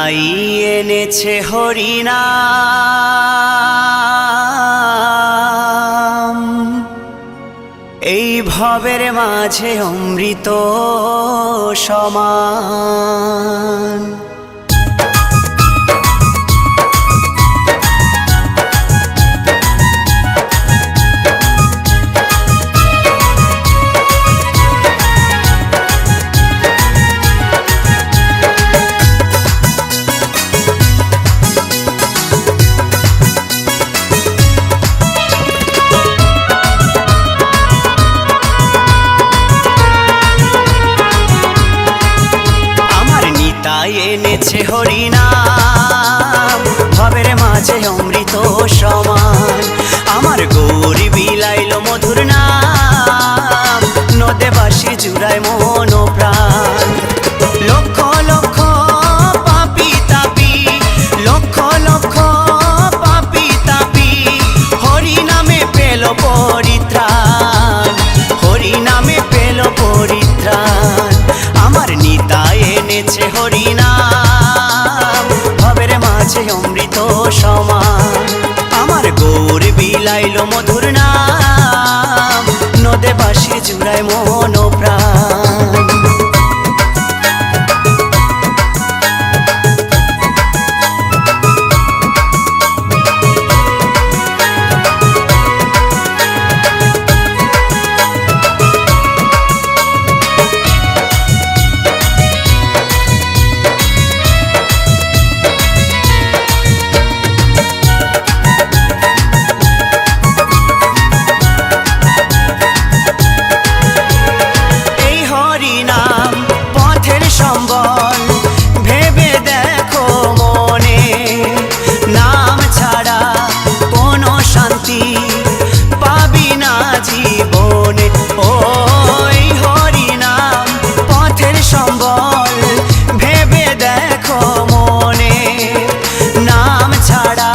I এনেছে হরিনাম, এই ভবের মাঝে অমৃত সমান। এনেছে হরিনাম, ভবের মাঝে অমৃত সমান। আমার গৌরী বিলাইল মধুর নাম, নদে বাসি জুড়ায় মন প্রাণ। লক্ষ লক্ষ পাপি তাপি, লক্ষ লক্ষ পাপি তাপি, হরিনামে পেল পরিত্রাণ, হরিনামে পেল পরিত্রাণ। আমার নিতাই এনেছে হরিনাম, ভবের মাঝে অমৃত সমান। আমার গৌর বিলাইল মধুর নাম, নদে বাসি জুড়ায় মন প্রাণ। ভেবে দেখো মনে, নাম ছাড়া কোনো শান্তি পাবি না জীবনে। ওই হরি নাম পথের সম্বল, ভেবে দেখো মনে, নাম ছাড়া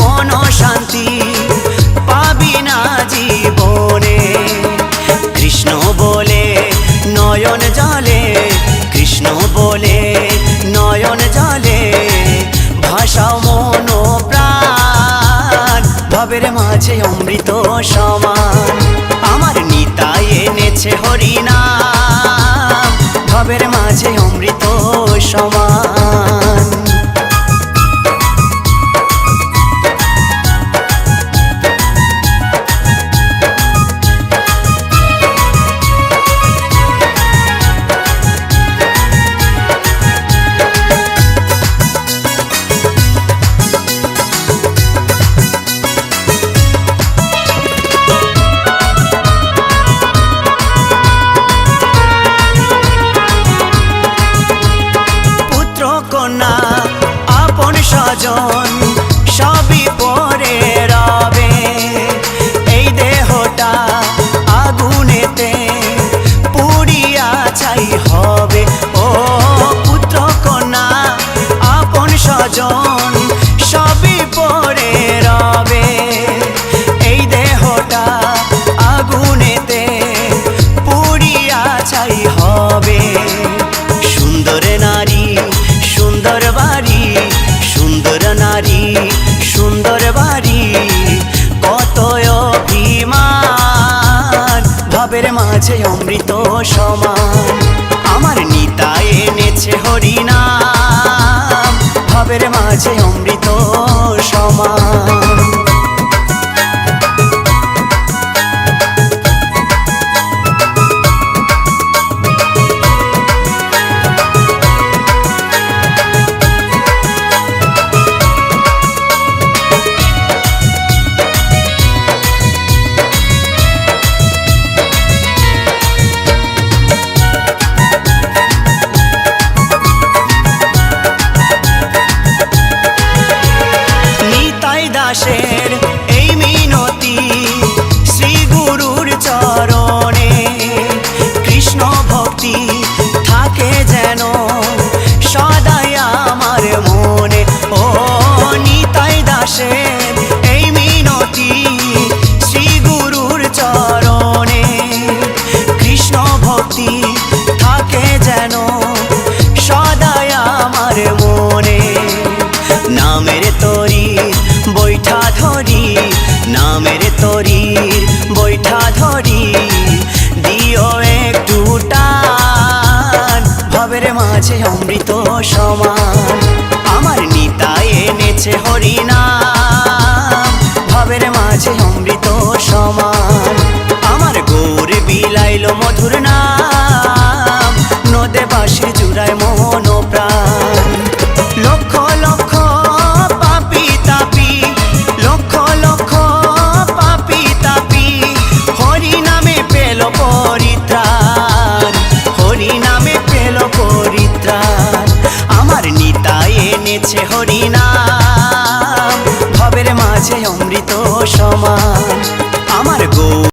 কোনো শান্তি পাবি না জীবনে। কৃষ্ণ বলে নয়ন জলে, কৃষ্ণ বলে নয়ন জলে, ভাষাও মন প্রাণ, ভবের মাঝে অমৃত সমান। আমার নিতাই এনেছে হরিনাম, ভবের মাঝে অমৃত সমান। কন্যা আপন স্বজন সবই পরে রবে, এই দেহটা আগুনেতে পুড়িয়া ছাই হবে। ও পুত্র কন্যা আপন স্বজন সবই পরে রবে, এই দেহটা আগুনেতে পুড়িয়া ছাই হবে। সুন্দর নারী সুন্দর বাড়ি, সুন্দর নারী সুন্দর বাড়ি, কত অভিমান, ভবের মাঝে অমৃত সমান। আমার নিতাই এনেছে হরিনাম, ভবের মাঝে অমৃত সমান। নামের তরীর বৈঠা ধরি, নামের তরীর বৈঠা ধরি, দিও একটু টান, ভবের মাঝে অমৃত সমান। আমার নিতাই এনেছে হরিনাম, ভবের মাঝে অমৃত সমান।